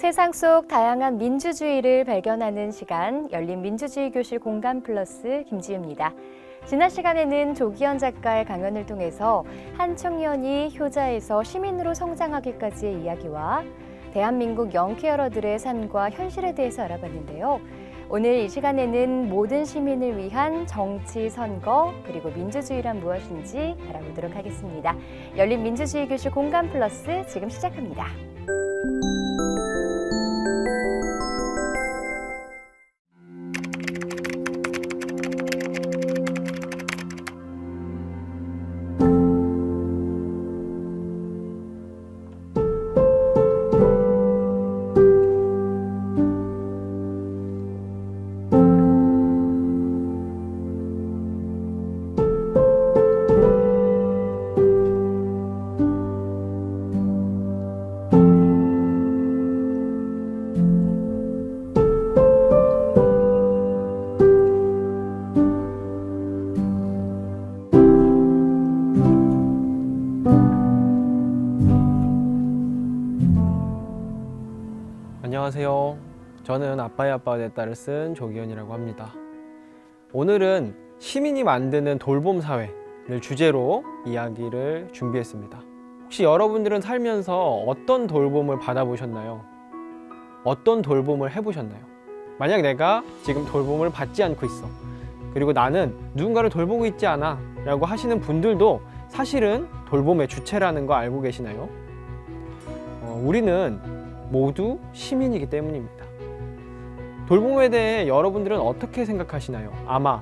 세상 속 다양한 민주주의를 발견하는 시간, 열린 민주주의 교실 공감 플러스 김지우입니다. 지난 시간에는 조기현 작가의 강연을 통해서 한 청년이 효자에서 시민으로 성장하기까지의 이야기와 대한민국 영케어러들의 삶과 현실에 대해서 알아봤는데요. 오늘 이 시간에는 모든 시민을 위한 정치, 선거, 그리고 민주주의란 무엇인지 알아보도록 하겠습니다. 열린 민주주의 교실 공감 플러스 지금 시작합니다. 안녕하세요. 저는 아빠의 아빠가 됐다를 쓴 조기현이라고 합니다. 오늘은 시민이 만드는 돌봄 사회를 주제로 이야기를 준비했습니다. 혹시 여러분들은 살면서 어떤 돌봄을 받아보셨나요? 어떤 돌봄을 해보셨나요? 만약 내가 지금 돌봄을 받지 않고 있어. 그리고 나는 누군가를 돌보고 있지 않아 라고 하시는 분들도 사실은 돌봄의 주체라는 거 알고 계시나요? 우리는 모두 시민이기 때문입니다. 돌봄에 대해 여러분들은 어떻게 생각하시나요? 아마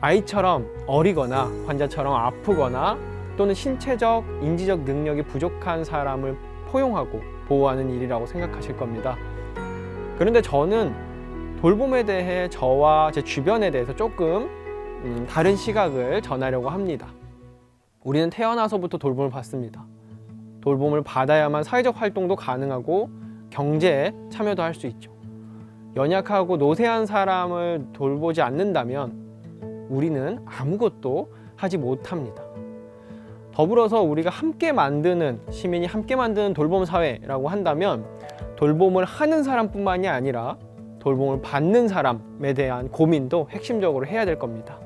아이처럼 어리거나 환자처럼 아프거나 또는 신체적, 인지적 능력이 부족한 사람을 포용하고 보호하는 일이라고 생각하실 겁니다. 그런데 저는 돌봄에 대해 저와 제 주변에 대해서 조금 다른 시각을 전하려고 합니다. 우리는 태어나서부터 돌봄을 받습니다. 돌봄을 받아야만 사회적 활동도 가능하고 경제에 참여도 할 수 있죠. 연약하고 노쇠한 사람을 돌보지 않는다면 우리는 아무것도 하지 못합니다. 더불어서 우리가 함께 만드는, 시민이 함께 만드는 돌봄 사회라고 한다면 돌봄을 하는 사람뿐만이 아니라 돌봄을 받는 사람에 대한 고민도 핵심적으로 해야 될 겁니다.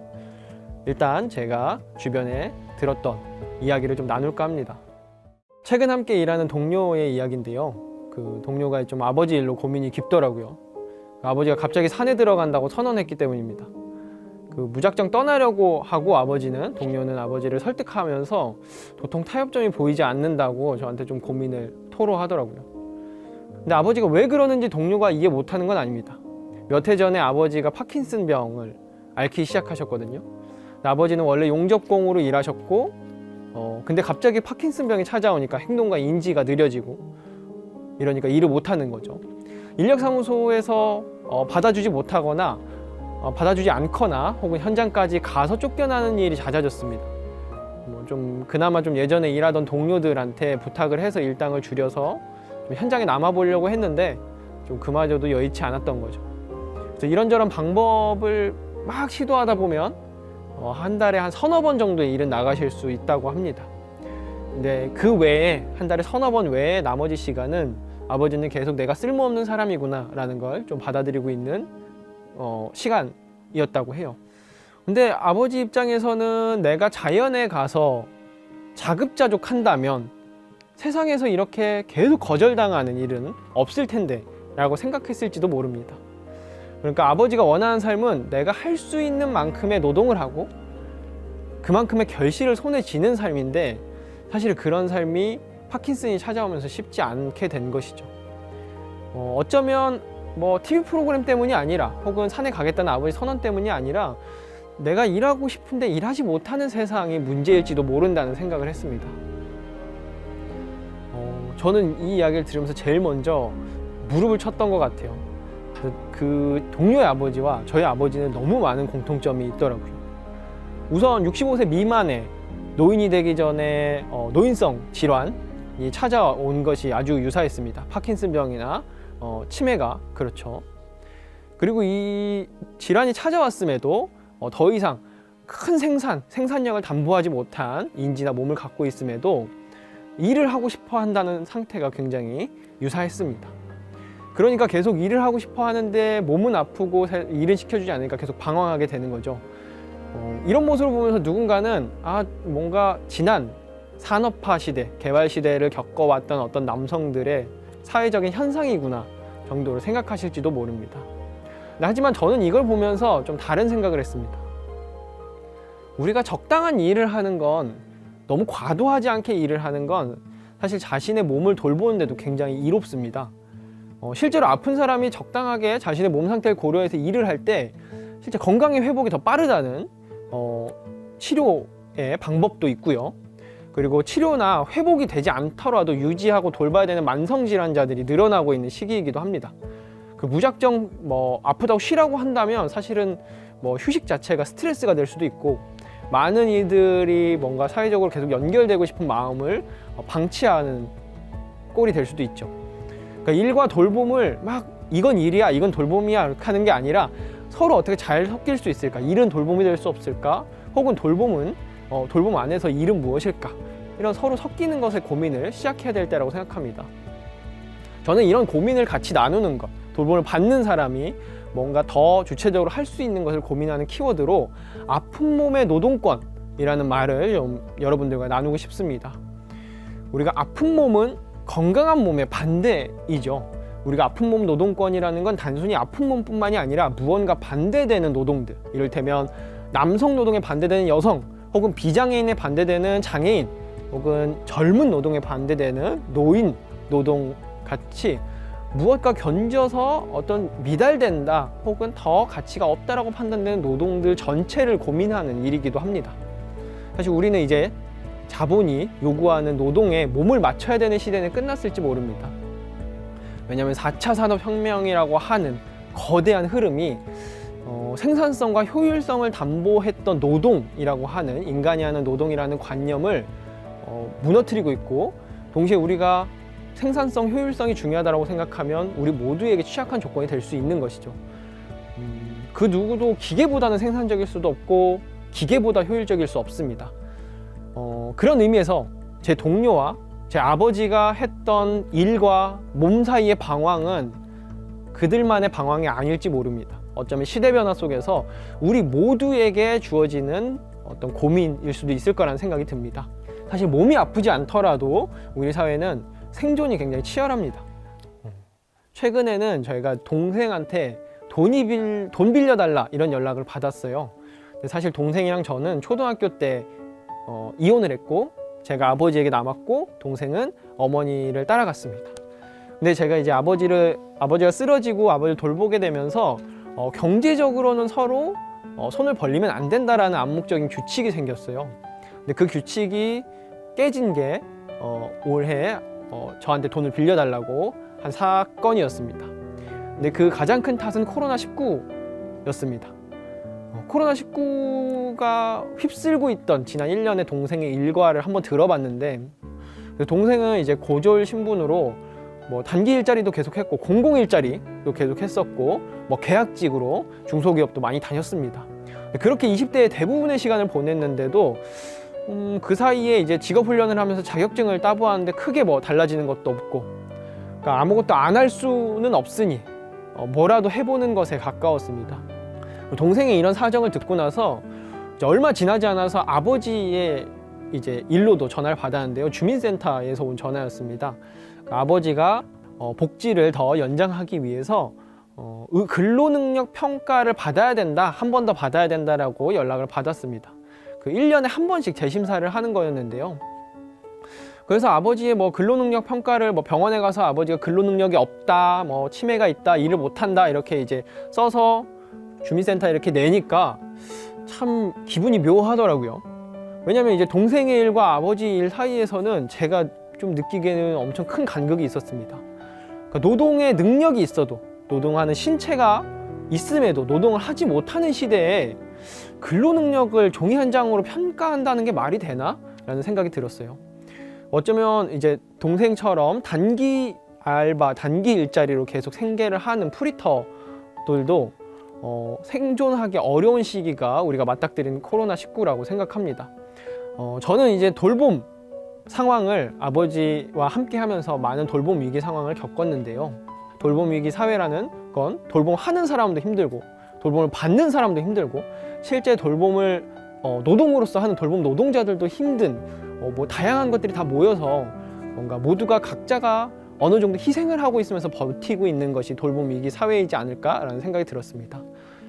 일단 제가 주변에 들었던 이야기를 좀 나눌까 합니다. 최근 함께 일하는 동료의 이야기인데요. 그 동료가 좀 아버지 일로 고민이 깊더라고요. 아버지가 갑자기 산에 들어간다고 선언했기 때문입니다. 그 무작정 떠나려고 하고 동료는 아버지를 설득하면서 도통 타협점이 보이지 않는다고 저한테 좀 고민을 토로하더라고요. 근데 아버지가 왜 그러는지 동료가 이해 못하는 건 아닙니다. 몇 해 전에 아버지가 파킨슨 병을 앓기 시작하셨거든요. 아버지는 원래 용접공으로 일하셨고 근데 갑자기 파킨슨 병이 찾아오니까 행동과 인지가 느려지고 이러니까 일을 못하는 거죠. 인력사무소에서 받아주지 못하거나 받아주지 않거나 혹은 현장까지 가서 쫓겨나는 일이 잦아졌습니다. 좀 그나마 좀 예전에 일하던 동료들한테 부탁을 해서 일당을 줄여서 좀 현장에 남아보려고 했는데 좀 그마저도 여의치 않았던 거죠. 그래서 이런저런 방법을 막 시도하다 보면 한 달에 한 서너 번 정도의 일은 나가실 수 있다고 합니다. 근데 그 외에 한 달에 서너 번 외에 나머지 시간은 아버지는 계속 내가 쓸모없는 사람이구나 라는 걸 좀 받아들이고 있는 시간이었다고 해요. 근데 아버지 입장에서는 내가 자연에 가서 자급자족한다면 세상에서 이렇게 계속 거절당하는 일은 없을 텐데 라고 생각했을지도 모릅니다. 그러니까 아버지가 원하는 삶은 내가 할 수 있는 만큼의 노동을 하고 그만큼의 결실을 손에 쥐는 삶인데 사실 그런 삶이 파킨슨이 찾아오면서 쉽지 않게 된 것이죠. 어쩌면 TV 프로그램 때문이 아니라 혹은 산에 가겠다는 아버지 선언 때문이 아니라 내가 일하고 싶은데 일하지 못하는 세상이 문제일지도 모른다는 생각을 했습니다. 저는 이 이야기를 들으면서 제일 먼저 무릎을 쳤던 것 같아요. 그 동료의 아버지와 저희 아버지는 너무 많은 공통점이 있더라고요. 우선 65세 미만의 노인이 되기 전에 노인성 질환이 찾아온 것이 아주 유사했습니다. 파킨슨병이나 치매가 그렇죠. 그리고 이 질환이 찾아왔음에도 더 이상 큰 생산력을 담보하지 못한 인지나 몸을 갖고 있음에도 일을 하고 싶어 한다는 상태가 굉장히 유사했습니다. 그러니까 계속 일을 하고 싶어 하는데 몸은 아프고 일은 시켜주지 않으니까 계속 방황하게 되는 거죠. 이런 모습을 보면서 누군가는 뭔가 지난 산업화 시대, 개발 시대를 겪어왔던 어떤 남성들의 사회적인 현상이구나 정도로 생각하실지도 모릅니다. 하지만 저는 이걸 보면서 좀 다른 생각을 했습니다. 우리가 적당한 일을 하는 건, 너무 과도하지 않게 일을 하는 건 사실 자신의 몸을 돌보는데도 굉장히 이롭습니다. 실제로 아픈 사람이 적당하게 자신의 몸 상태를 고려해서 일을 할 때 실제 건강의 회복이 더 빠르다는 치료의 방법도 있고요. 그리고 치료나 회복이 되지 않더라도 유지하고 돌봐야 되는 만성질환자들이 늘어나고 있는 시기이기도 합니다. 무작정 아프다고 쉬라고 한다면 사실은 휴식 자체가 스트레스가 될 수도 있고, 많은 이들이 뭔가 사회적으로 계속 연결되고 싶은 마음을 방치하는 꼴이 될 수도 있죠. 그러니까 일과 돌봄을 이건 일이야, 이건 돌봄이야 이렇게 하는 게 아니라 서로 어떻게 잘 섞일 수 있을까? 일은 돌봄이 될 수 없을까? 혹은 돌봄은 돌봄 안에서 일은 무엇일까? 이런 서로 섞이는 것의 고민을 시작해야 될 때라고 생각합니다. 저는 이런 고민을 같이 나누는 것, 돌봄을 받는 사람이 뭔가 더 주체적으로 할 수 있는 것을 고민하는 키워드로 아픈 몸의 노동권이라는 말을 좀 여러분들과 나누고 싶습니다. 우리가 아픈 몸은 건강한 몸의 반대이죠. 우리가 아픈 몸 노동권이라는 건 단순히 아픈 몸뿐만이 아니라 무언가 반대되는 노동들, 이를테면 남성 노동에 반대되는 여성, 혹은 비장애인에 반대되는 장애인, 혹은 젊은 노동에 반대되는 노인 노동 같이 무엇과 견져서 어떤 미달된다 혹은 더 가치가 없다라고 판단되는 노동들 전체를 고민하는 일이기도 합니다. 사실 우리는 이제 자본이 요구하는 노동에 몸을 맞춰야 되는 시대는 끝났을지 모릅니다. 왜냐하면 4차 산업혁명이라고 하는 거대한 흐름이 생산성과 효율성을 담보했던 노동이라고 하는, 인간이 하는 노동이라는 관념을 무너뜨리고 있고, 동시에 우리가 생산성, 효율성이 중요하다고 생각하면 우리 모두에게 취약한 조건이 될 수 있는 것이죠. 그 누구도 기계보다는 생산적일 수도 없고 기계보다 효율적일 수 없습니다. 그런 의미에서 제 동료와 제 아버지가 했던 일과 몸 사이의 방황은 그들만의 방황이 아닐지 모릅니다. 어쩌면 시대 변화 속에서 우리 모두에게 주어지는 어떤 고민일 수도 있을 거라는 생각이 듭니다. 사실 몸이 아프지 않더라도 우리 사회는 생존이 굉장히 치열합니다. 최근에는 저희가 동생한테 돈 빌려달라 이런 연락을 받았어요. 근데 사실 동생이랑 저는 초등학교 때 이혼을 했고, 제가 아버지에게 남았고 동생은 어머니를 따라갔습니다. 근데 제가 이제 아버지가 쓰러지고 아버지를 돌보게 되면서 경제적으로는 서로 손을 벌리면 안 된다라는 암묵적인 규칙이 생겼어요. 근데 그 규칙이 깨진 게 올해 저한테 돈을 빌려달라고 한 사건이었습니다. 근데 그 가장 큰 탓은 코로나19였습니다. 코로나19가 휩쓸고 있던 지난 1년의 동생의 일과를 한번 들어봤는데, 동생은 이제 고졸 신분으로 단기 일자리도 계속했고 공공 일자리도 계속했었고 계약직으로 중소기업도 많이 다녔습니다. 그렇게 20대의 대부분의 시간을 보냈는데도 그 사이에 이제 직업 훈련을 하면서 자격증을 따보았는데 크게 달라지는 것도 없고, 그러니까 아무것도 안 할 수는 없으니 뭐라도 해보는 것에 가까웠습니다. 동생의 이런 사정을 듣고 나서 이제 얼마 지나지 않아서 아버지의 이제 일로도 전화를 받았는데요. 주민센터에서 온 전화였습니다. 그러니까 아버지가 복지를 더 연장하기 위해서 근로능력 평가를 받아야 된다, 한 번 더 받아야 된다라고 연락을 받았습니다. 그 1년에 한 번씩 재심사를 하는 거였는데요. 그래서 아버지의 근로능력 평가를 병원에 가서 아버지가 근로능력이 없다, 치매가 있다, 일을 못한다 이렇게 이제 써서 주민센터에 이렇게 내니까 참 기분이 묘하더라고요. 왜냐면 이제 동생의 일과 아버지 일 사이에서는 제가 좀 느끼기에는 엄청 큰 간극이 있었습니다. 그러니까 노동의 능력이 있어도, 노동하는 신체가 있음에도 노동을 하지 못하는 시대에 근로능력을 종이 한 장으로 평가한다는 게 말이 되나? 라는 생각이 들었어요. 어쩌면 이제 동생처럼 단기 알바, 단기 일자리로 계속 생계를 하는 프리터들도 생존하기 어려운 시기가 우리가 맞닥뜨린 코로나19라고 생각합니다. 저는 이제 돌봄 상황을 아버지와 함께 하면서 많은 돌봄 위기 상황을 겪었는데요. 돌봄 위기 사회라는 건 돌봄하는 사람도 힘들고 돌봄을 받는 사람도 힘들고 실제 돌봄을 노동으로서 하는 돌봄 노동자들도 힘든 뭐 다양한 것들이 다 모여서 뭔가 모두가 각자가 어느 정도 희생을 하고 있으면서 버티고 있는 것이 돌봄 위기 사회이지 않을까라는 생각이 들었습니다.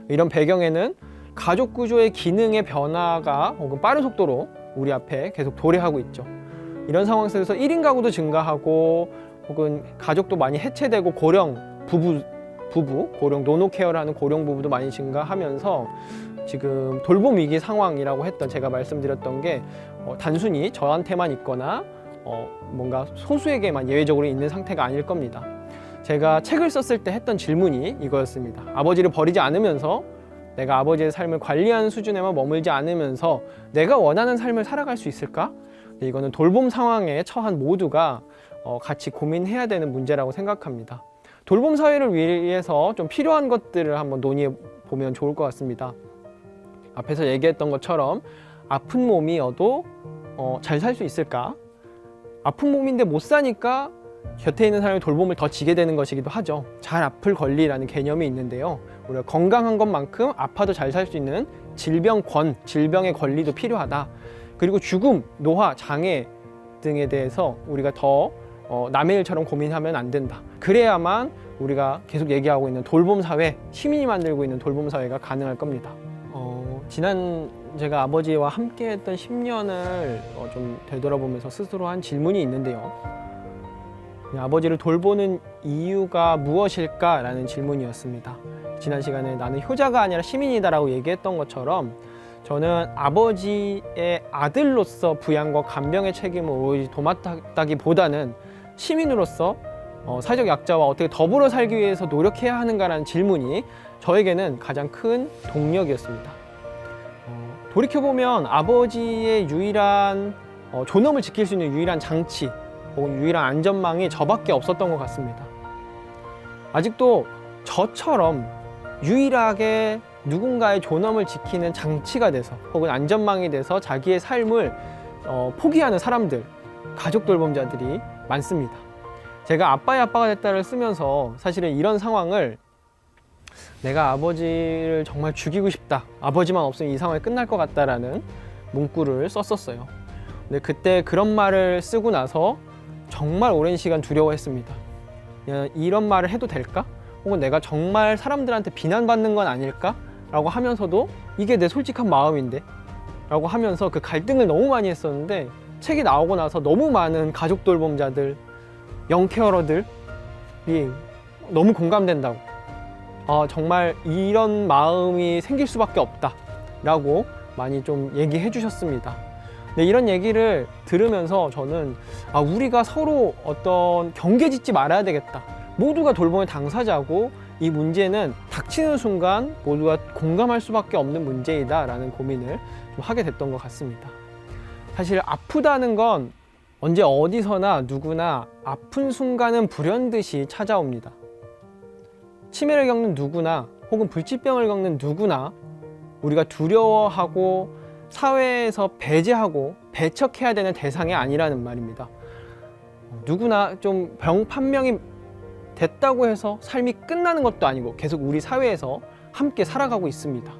이런 배경에는 가족 구조의 기능의 변화가 혹은 빠른 속도로 우리 앞에 계속 도래하고 있죠. 이런 상황 속에서 1인 가구도 증가하고 혹은 가족도 많이 해체되고 고령 부부, 고령 노노 케어를 하는 고령 부부도 많이 증가하면서 지금 돌봄 위기 상황이라고 했던 제가 말씀드렸던 게 단순히 저한테만 있거나 뭔가 소수에게만 예외적으로 있는 상태가 아닐 겁니다. 제가 책을 썼을 때 했던 질문이 이거였습니다. 아버지를 버리지 않으면서 내가 아버지의 삶을 관리하는 수준에만 머물지 않으면서 내가 원하는 삶을 살아갈 수 있을까? 이거는 돌봄 상황에 처한 모두가 같이 고민해야 되는 문제라고 생각합니다. 돌봄 사회를 위해서 좀 필요한 것들을 한번 논의해 보면 좋을 것 같습니다. 앞에서 얘기했던 것처럼 아픈 몸이어도 잘 살 수 있을까? 아픈 몸인데 못 사니까 곁에 있는 사람의 돌봄을 더 지게 되는 것이기도 하죠. 잘 아플 권리라는 개념이 있는데요. 우리가 건강한 것만큼 아파도 잘 살 수 있는 질병의 권리도 필요하다. 그리고 죽음, 노화, 장애 등에 대해서 우리가 더 남의 일처럼 고민하면 안 된다. 그래야만 우리가 계속 얘기하고 있는 돌봄 사회, 시민이 만들고 있는 돌봄 사회가 가능할 겁니다. 지난 제가 아버지와 함께 했던 10년을 좀 되돌아보면서 스스로 한 질문이 있는데요. 아버지를 돌보는 이유가 무엇일까라는 질문이었습니다. 지난 시간에 나는 효자가 아니라 시민이다라고 얘기했던 것처럼 저는 아버지의 아들로서 부양과 간병의 책임을 오롯이 도맡았다기보다는 시민으로서 사회적 약자와 어떻게 더불어 살기 위해서 노력해야 하는가라는 질문이 저에게는 가장 큰 동력이었습니다. 돌이켜보면 아버지의 유일한 존엄을 지킬 수 있는 유일한 장치 혹은 유일한 안전망이 저밖에 없었던 것 같습니다. 아직도 저처럼 유일하게 누군가의 존엄을 지키는 장치가 돼서 혹은 안전망이 돼서 자기의 삶을 포기하는 사람들, 가족 돌봄자들이 많습니다. 제가 아빠의 아빠가 됐다를 쓰면서 사실은 이런 상황을 내가 아버지를 정말 죽이고 싶다, 아버지만 없으면 이 상황이 끝날 것 같다라는 문구를 썼었어요. 근데 그때 그런 말을 쓰고 나서 정말 오랜 시간 두려워했습니다. 이런 말을 해도 될까? 혹은 내가 정말 사람들한테 비난받는 건 아닐까? 라고 하면서도 이게 내 솔직한 마음인데? 라고 하면서 그 갈등을 너무 많이 했었는데 책이 나오고 나서 너무 많은 가족 돌봄자들, 영케어러들이 너무 공감된다고, 정말 이런 마음이 생길 수밖에 없다 라고 많이 좀 얘기해 주셨습니다. 근데 이런 얘기를 들으면서 저는 우리가 서로 어떤 경계 짓지 말아야 되겠다, 모두가 돌봄의 당사자고 이 문제는 닥치는 순간 모두가 공감할 수밖에 없는 문제이다 라는 고민을 좀 하게 됐던 것 같습니다. 사실 아프다는 건 언제 어디서나 누구나 아픈 순간은 불현듯이 찾아옵니다. 치매를 겪는 누구나 혹은 불치병을 겪는 누구나 우리가 두려워하고 사회에서 배제하고 배척해야 되는 대상이 아니라는 말입니다. 누구나 좀 병 판명이 됐다고 해서 삶이 끝나는 것도 아니고 계속 우리 사회에서 함께 살아가고 있습니다.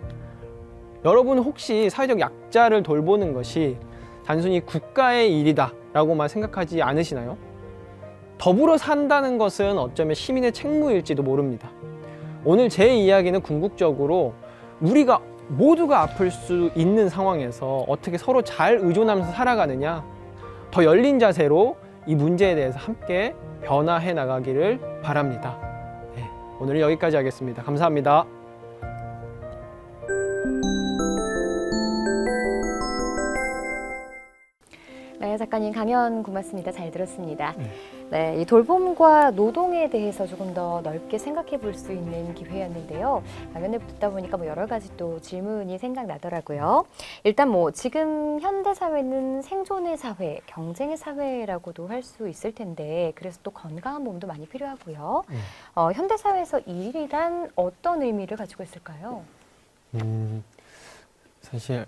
여러분 혹시 사회적 약자를 돌보는 것이 단순히 국가의 일이다 라고만 생각하지 않으시나요? 더불어 산다는 것은 어쩌면 시민의 책무일지도 모릅니다. 오늘 제 이야기는 궁극적으로 우리가 모두가 아플 수 있는 상황에서 어떻게 서로 잘 의존하면서 살아가느냐, 더 열린 자세로 이 문제에 대해서 함께 변화해 나가기를 바랍니다. 오늘은 여기까지 하겠습니다. 감사합니다. 네, 작가님 강연 고맙습니다. 잘 들었습니다. 네, 이 돌봄과 노동에 대해서 조금 더 넓게 생각해 볼 수 있는 기회였는데요. 강연을 듣다 보니까 여러 가지 또 질문이 생각나더라고요. 일단 지금 현대 사회는 생존의 사회, 경쟁의 사회라고도 할 수 있을 텐데, 그래서 또 건강한 몸도 많이 필요하고요. 현대 사회에서 일이란 어떤 의미를 가지고 있을까요? 사실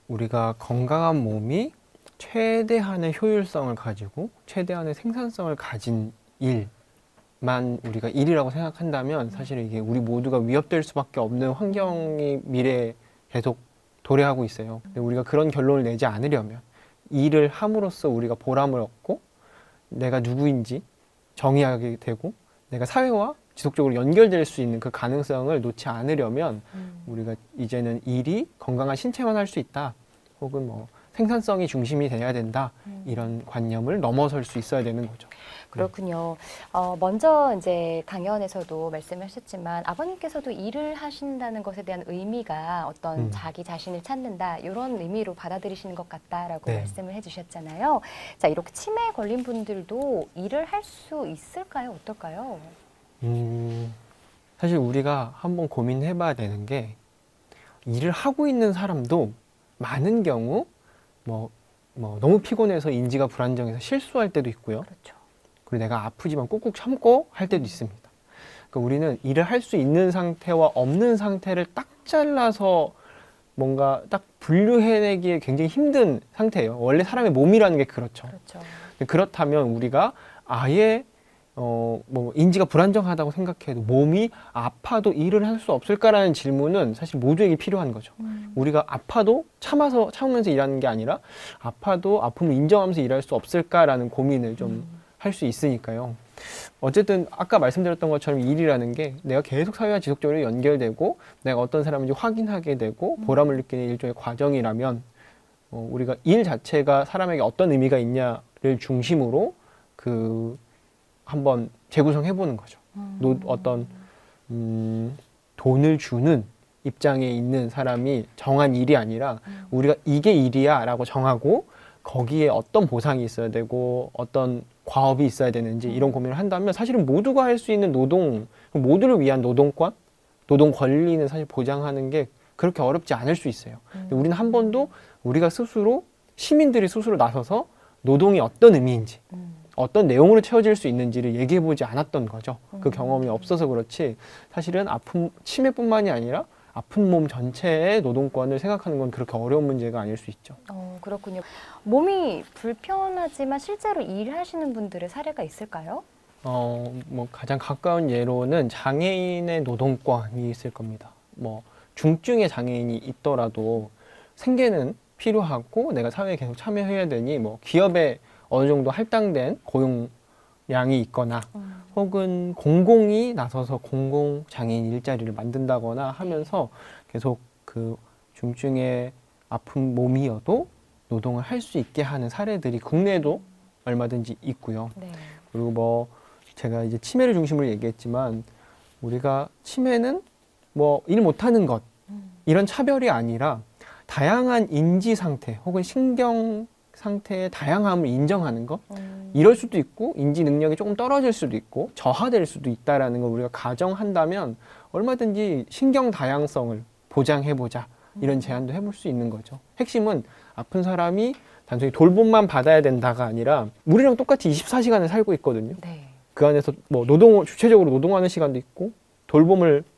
우리가 건강한 몸이 최대한의 효율성을 가지고 최대한의 생산성을 가진 일, 만 우리가 일이라고 생각한다면 사실 이게 우리 모두가 위협될 수밖에 없는 환경이 미래에 계속 도래하고 있어요. 근데 우리가 그런 결론을 내지 않으려면 일을 함으로써 우리가 보람을 얻고 내가 누구인지 정의하게 되고 내가 사회와 지속적으로 연결될 수 있는 그 가능성을 놓지 않으려면 우리가 이제는 일이 건강한 신체만 할 수 있다. 혹은 뭐 생산성이 중심이 돼야 된다. 이런 관념을 넘어설 수 있어야 되는 거죠. 그렇군요. 먼저 이제 강연에서도 말씀하셨지만 아버님께서도 일을 하신다는 것에 대한 의미가 어떤 자기 자신을 찾는다 이런 의미로 받아들이시는 것 같다라고 네. 말씀을 해주셨잖아요. 자, 이렇게 치매에 걸린 분들도 일을 할 수 있을까요? 어떨까요? 사실 우리가 한번 고민해봐야 되는 게 일을 하고 있는 사람도 많은 경우 뭐 너무 피곤해서 인지가 불안정해서 실수할 때도 있고요. 그렇죠. 그리고 내가 아프지만 꾹꾹 참고 할 때도 있습니다. 그러니까 우리는 일을 할 수 있는 상태와 없는 상태를 딱 잘라서 뭔가 딱 분류해내기에 굉장히 힘든 상태예요. 원래 사람의 몸이라는 게 그렇죠. 그렇죠. 그렇다면 우리가 아예 뭐 인지가 불안정하다고 생각해도 몸이 아파도 일을 할 수 없을까라는 질문은 사실 모두에게 필요한 거죠. 우리가 아파도 참으면서 일하는 게 아니라 아파도 아픔을 인정하면서 일할 수 없을까라는 고민을 좀 할 수 있으니까요. 어쨌든 아까 말씀드렸던 것처럼 일이라는 게 내가 계속 사회와 지속적으로 연결되고 내가 어떤 사람인지 확인하게 되고 보람을 느끼는 일종의 과정이라면 우리가 일 자체가 사람에게 어떤 의미가 있냐를 중심으로 한번 재구성해 보는 거죠. 어떤 돈을 주는 입장에 있는 사람이 정한 일이 아니라 우리가 이게 일이야 라고 정하고 거기에 어떤 보상이 있어야 되고 어떤 과업이 있어야 되는지 이런 고민을 한다면 사실은 모두가 할 수 있는 모두를 위한 노동권, 노동 권리는 사실 보장하는 게 그렇게 어렵지 않을 수 있어요. 근데 우리는 한 번도 우리가 스스로 시민들이 스스로 나서서 노동이 어떤 의미인지 어떤 내용으로 채워질 수 있는지를 얘기해 보지 않았던 거죠. 그 경험이 없어서 그렇지 사실은 치매뿐만이 아니라 아픈 몸 전체의 노동권을 생각하는 건 그렇게 어려운 문제가 아닐 수 있죠. 그렇군요. 몸이 불편하지만 실제로 일하시는 분들의 사례가 있을까요? 뭐 가장 가까운 예로는 장애인의 노동권이 있을 겁니다. 뭐 중증의 장애인이 있더라도 생계는 필요하고 내가 사회에 계속 참여해야 되니 뭐 기업에 어느 정도 할당된 고용량이 있거나 혹은 공공이 나서서 공공 장애인 일자리를 만든다거나 하면서 계속 그 중증의 아픈 몸이어도 노동을 할 수 있게 하는 사례들이 국내에도 얼마든지 있고요. 네. 그리고 뭐 제가 이제 치매를 중심으로 얘기했지만 우리가 치매는 뭐 일 못하는 것 이런 차별이 아니라 다양한 인지 상태 혹은 신경 상태의 다양함을 인정하는 것 이럴 수도 있고 인지 능력이 조금 떨어질 수도 있고 저하될 수도 있다라는 걸 우리가 가정한다면 얼마든지 신경 다양성을 보장해보자 이런 제안도 해볼 수 있는 거죠. 핵심은 아픈 사람이 단순히 돌봄만 받아야 된다가 아니라 우리랑 똑같이 24시간을 살고 있거든요. 네. 그 안에서 뭐 주체적으로 노동하는 시간도 있고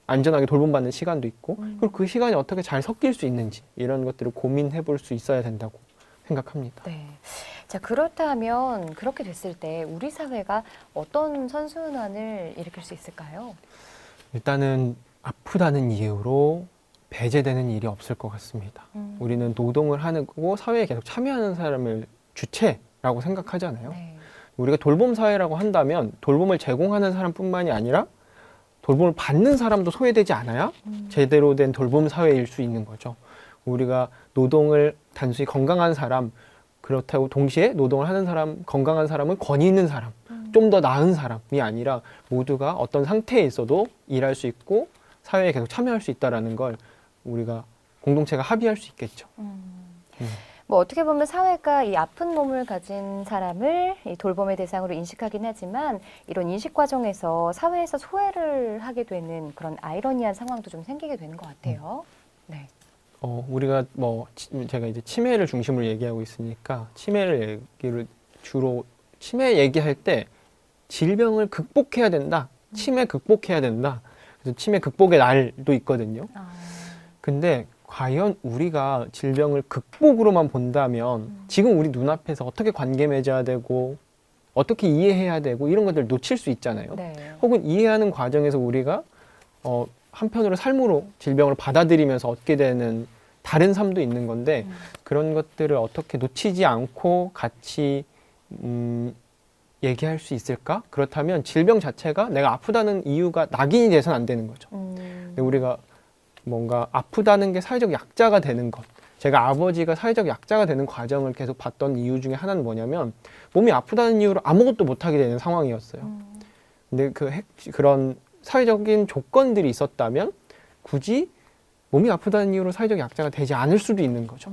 안전하게 돌봄받는 시간도 있고 그리고 그 시간이 어떻게 잘 섞일 수 있는지 이런 것들을 고민해 볼 수 있어야 된다고 생각합니다. 네. 자, 그렇다면 그렇게 됐을 때 우리 사회가 어떤 선순환을 일으킬 수 있을까요? 일단은 아프다는 이유로 배제되는 일이 없을 것 같습니다. 우리는 노동을 하는 거고 사회에 계속 참여하는 사람을 주체라고 생각하잖아요. 네. 우리가 돌봄 사회라고 한다면 돌봄을 제공하는 사람뿐만이 아니라 돌봄을 받는 사람도 소외되지 않아야 제대로 된 돌봄 사회일 수 있는 거죠. 우리가 노동을 단순히 건강한 사람, 그렇다고 동시에 노동을 하는 사람, 건강한 사람은 권위 있는 사람, 좀 더 나은 사람이 아니라 모두가 어떤 상태에 있어도 일할 수 있고 사회에 계속 참여할 수 있다는 걸 우리가 공동체가 합의할 수 있겠죠. 뭐 어떻게 보면 사회가 이 아픈 몸을 가진 사람을 이 돌봄의 대상으로 인식하긴 하지만 이런 인식 과정에서 사회에서 소외를 하게 되는 그런 아이러니한 상황도 좀 생기게 되는 것 같아요. 네. 우리가 제가 이제 치매를 중심으로 얘기하고 있으니까 치매 얘기할 때 질병을 극복해야 된다. 치매 극복해야 된다. 그래서 치매 극복의 날도 있거든요. 근데 과연 우리가 질병을 극복으로만 본다면 지금 우리 눈앞에서 어떻게 관계 맺어야 되고 어떻게 이해해야 되고 이런 것들을 놓칠 수 있잖아요. 네. 혹은 이해하는 과정에서 우리가 한편으로 삶으로 질병을 받아들이면서 얻게 되는 다른 삶도 있는 건데 그런 것들을 어떻게 놓치지 않고 같이 얘기할 수 있을까? 그렇다면 질병 자체가 내가 아프다는 이유가 낙인이 돼서는 안 되는 거죠. 근데 우리가 뭔가 아프다는 게 사회적 약자가 되는 것. 제가 아버지가 사회적 약자가 되는 과정을 계속 봤던 이유 중에 하나는 뭐냐면 몸이 아프다는 이유로 아무것도 못하게 되는 상황이었어요. 근데 그런 사회적인 조건들이 있었다면 굳이 몸이 아프다는 이유로 사회적 약자가 되지 않을 수도 있는 거죠.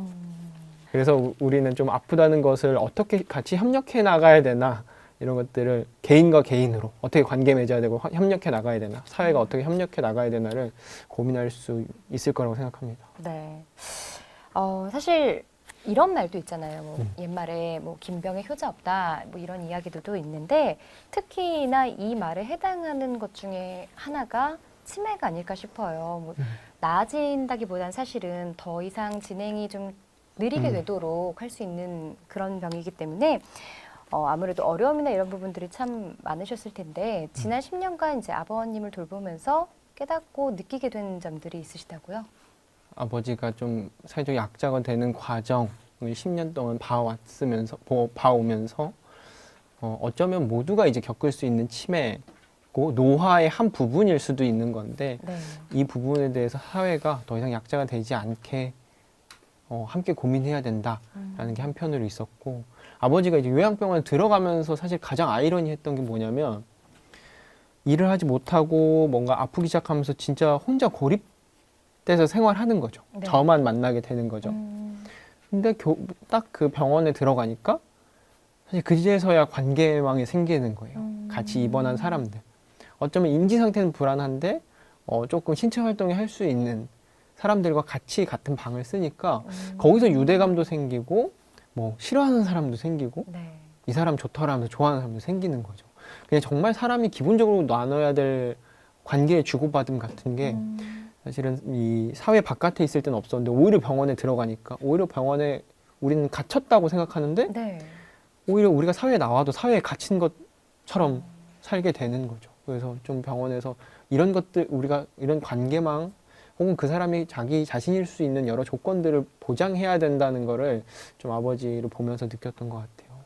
그래서 우리는 좀 아프다는 것을 어떻게 같이 협력해 나가야 되나 이런 것들을 개인과 개인으로 어떻게 관계 맺어야 되고 협력해 나가야 되나 사회가 어떻게 협력해 나가야 되나를 고민할 수 있을 거라고 생각합니다. 네. 사실 이런 말도 있잖아요. 뭐 옛말에 뭐 김병에 효자 없다 뭐 이런 이야기들도 있는데 특히나 이 말에 해당하는 것 중에 하나가 치매가 아닐까 싶어요. 뭐 나아진다기보다는 사실은 더 이상 진행이 좀 느리게 되도록 할 수 있는 그런 병이기 때문에 아무래도 어려움이나 이런 부분들이 참 많으셨을 텐데 지난 10년간 이제 아버님을 돌보면서 깨닫고 느끼게 된 점들이 있으시다고요? 아버지가 좀 사회적 약자가 되는 과정을 10년 동안 봐오면서 어쩌면 모두가 이제 겪을 수 있는 치매고 노화의 한 부분일 수도 있는 건데 네. 이 부분에 대해서 사회가 더 이상 약자가 되지 않게 함께 고민해야 된다라는 게 한편으로 있었고 아버지가 이제 요양병원에 들어가면서 사실 가장 아이러니했던 게 뭐냐면 일을 하지 못하고 뭔가 아프기 시작하면서 진짜 혼자 고립돼서 생활하는 거죠. 네. 저만 만나게 되는 거죠. 근데 딱 그 병원에 들어가니까 사실 그제서야 관계망이 생기는 거예요. 같이 입원한 사람들. 어쩌면 인지 상태는 불안한데 조금 신체 활동이 할 수 있는 사람들과 같이 같은 방을 쓰니까 거기서 유대감도 생기고 뭐 싫어하는 사람도 생기고 네. 이 사람 좋더라 하면서 좋아하는 사람도 생기는 거죠. 그냥 정말 사람이 기본적으로 나눠야 될 관계의 주고받음 같은 게 사실은 이 사회 바깥에 있을 때는 없었는데 오히려 병원에 들어가니까 오히려 병원에 우리는 갇혔다고 생각하는데 네. 오히려 우리가 사회에 나와도 사회에 갇힌 것처럼 살게 되는 거죠. 그래서 좀 병원에서 이런 것들 우리가 이런 관계망 혹은 그 사람이 자기 자신일 수 있는 여러 조건들을 보장해야 된다는 거를 좀 아버지를 보면서 느꼈던 것 같아요.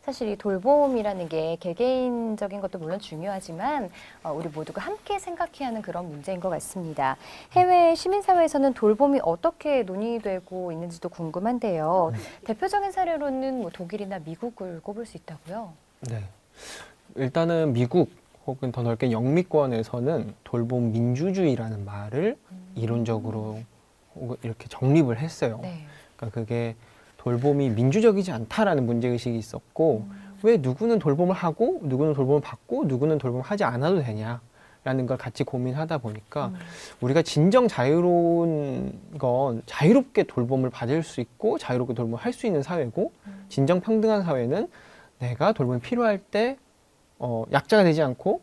사실 이 돌봄이라는 게 개개인적인 것도 물론 중요하지만 우리 모두가 함께 생각해야 하는 그런 문제인 것 같습니다. 해외 시민사회에서는 돌봄이 어떻게 논의되고 있는지도 궁금한데요. 대표적인 사례로는 뭐 독일이나 미국을 꼽을 수 있다고요? 네. 일단은 미국 혹은 더 넓게 영미권에서는 돌봄 민주주의라는 말을 이론적으로 혹은 이렇게 정립을 했어요. 네. 그러니까 그게 돌봄이 민주적이지 않다라는 문제의식이 있었고 왜 누구는 돌봄을 하고 누구는 돌봄을 받고 누구는 돌봄을 하지 않아도 되냐라는 걸 같이 고민하다 보니까 우리가 진정 자유로운 건 자유롭게 돌봄을 받을 수 있고 자유롭게 돌봄을 할 수 있는 사회고 진정 평등한 사회는 내가 돌봄이 필요할 때 약자가 되지 않고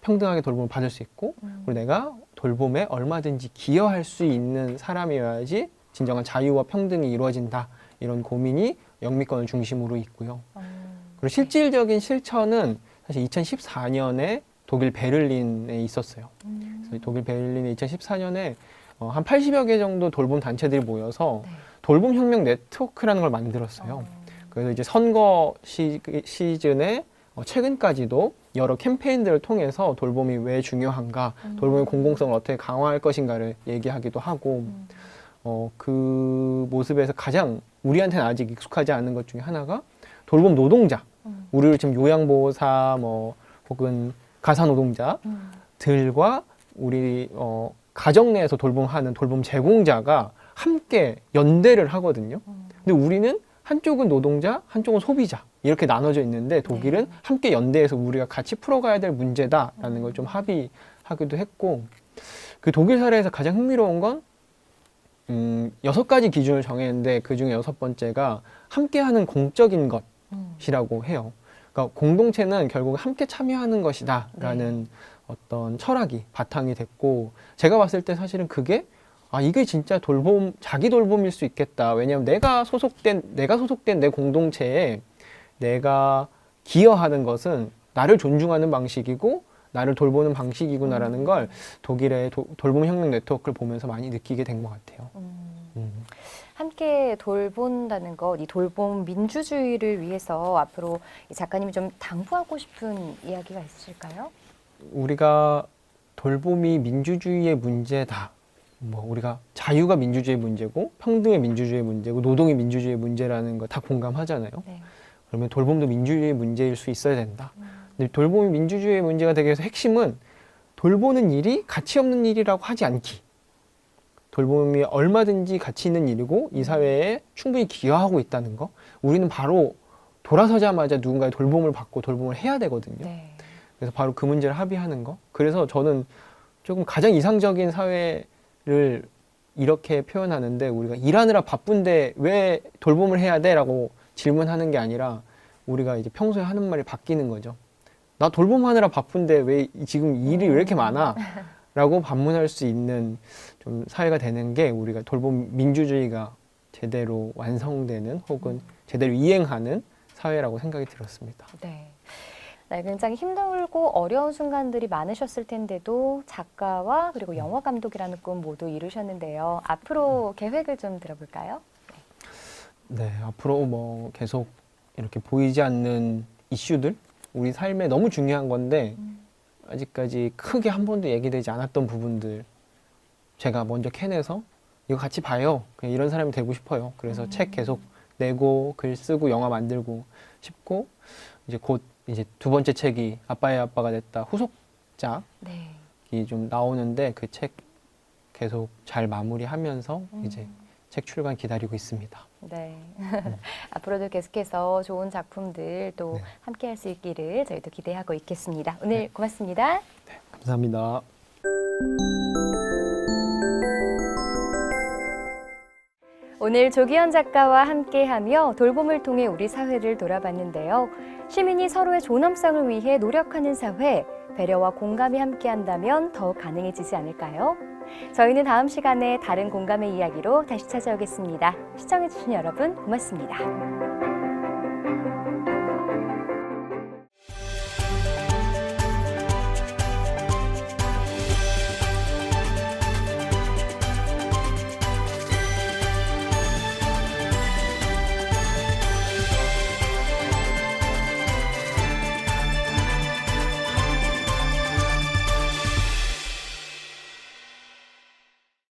평등하게 돌봄을 받을 수 있고 그리고 내가 돌봄에 얼마든지 기여할 수 있는 사람이어야지 진정한 자유와 평등이 이루어진다. 이런 고민이 영미권을 중심으로 있고요. 그리고 실질적인 실천은 사실 2014년에 독일 베를린에 있었어요. 그래서 독일 베를린에 2014년에 한 80여 개 정도 돌봄 단체들이 모여서 돌봄 혁명 네트워크라는 걸 만들었어요. 그래서 이제 선거 시즌에 최근까지도 여러 캠페인들을 통해서 돌봄이 왜 중요한가, 돌봄의 공공성을 어떻게 강화할 것인가를 얘기하기도 하고, 그 모습에서 가장 우리한테는 아직 익숙하지 않은 것 중에 하나가 돌봄 노동자, 우리를 지금 요양보호사 혹은 가사노동자들과 우리 가정 내에서 돌봄하는 돌봄 제공자가 함께 연대를 하거든요. 근데 우리는 한쪽은 노동자, 한쪽은 소비자 이렇게 나눠져 있는데 독일은 함께 연대해서 우리가 같이 풀어가야 될 문제다라는 걸 좀 합의하기도 했고 그 독일 사례에서 가장 흥미로운 건 6가지 기준을 정했는데 그 중에 6번째가 함께하는 공적인 것이라고 해요. 그러니까 공동체는 결국 함께 참여하는 것이다라는 어떤 철학이 바탕이 됐고 제가 봤을 때 사실은 그게 이게 진짜 자기 돌봄일 수 있겠다. 왜냐하면 내가 소속된 내 공동체에 내가 기여하는 것은 나를 존중하는 방식이고 나를 돌보는 방식이구나라는 걸 독일의 돌봄 혁명 네트워크를 보면서 많이 느끼게 된 것 같아요. 함께 돌본다는 것, 이 돌봄 민주주의를 위해서 앞으로 이 작가님이 좀 당부하고 싶은 이야기가 있으실까요? 우리가 돌봄이 민주주의의 문제다. 뭐 우리가 자유가 민주주의의 문제고 평등의 민주주의의 문제고 노동이 민주주의의 문제라는 거 다 공감하잖아요. 네. 그러면 돌봄도 민주주의의 문제일 수 있어야 된다. 근데 돌봄이 민주주의의 문제가 되기 위해서 핵심은 돌보는 일이 가치 없는 일이라고 하지 않기. 돌봄이 얼마든지 가치 있는 일이고 이 사회에 충분히 기여하고 있다는 거. 우리는 바로 돌아서자마자 누군가의 돌봄을 받고 돌봄을 해야 되거든요. 네. 그래서 바로 그 문제를 합의하는 거. 그래서 저는 조금 가장 이상적인 사회를 이렇게 표현하는데 우리가 일하느라 바쁜데 왜 돌봄을 해야 돼? 라고 질문하는 게 아니라 우리가 이제 평소에 하는 말이 바뀌는 거죠. 나 돌봄하느라 바쁜데 왜 지금 일이 왜 이렇게 많아? 라고 반문할 수 있는 좀 사회가 되는 게 우리가 돌봄 민주주의가 제대로 완성되는 혹은 제대로 이행하는 사회라고 생각이 들었습니다. 네. 네, 굉장히 힘들고 어려운 순간들이 많으셨을 텐데도 작가와 그리고 영화 감독이라는 꿈 모두 이루셨는데요. 앞으로 계획을 좀 들어볼까요? 네, 앞으로 뭐 계속 이렇게 보이지 않는 이슈들, 우리 삶에 너무 중요한 건데 아직까지 크게 한 번도 얘기되지 않았던 부분들 제가 먼저 캐내서 이거 같이 봐요. 그냥 이런 사람이 되고 싶어요. 그래서 책 계속 내고 글 쓰고 영화 만들고 싶고 이제 곧 이제 두 번째 책이 아빠의 아빠가 됐다 후속작이 네. 좀 나오는데 그 책 계속 잘 마무리하면서 이제 책 출간 기다리고 있습니다. 네. 앞으로도 계속해서 좋은 작품들 또 네. 함께 할 수 있기를 저희도 기대하고 있겠습니다. 오늘 고맙습니다. 네, 감사합니다. 오늘 조기현 작가와 함께하며 돌봄을 통해 우리 사회를 돌아봤는데요. 시민이 서로의 존엄성을 위해 노력하는 사회, 배려와 공감이 함께한다면 더 가능해지지 않을까요? 저희는 다음 시간에 다른 공감의 이야기로 다시 찾아오겠습니다. 시청해주신 여러분 고맙습니다.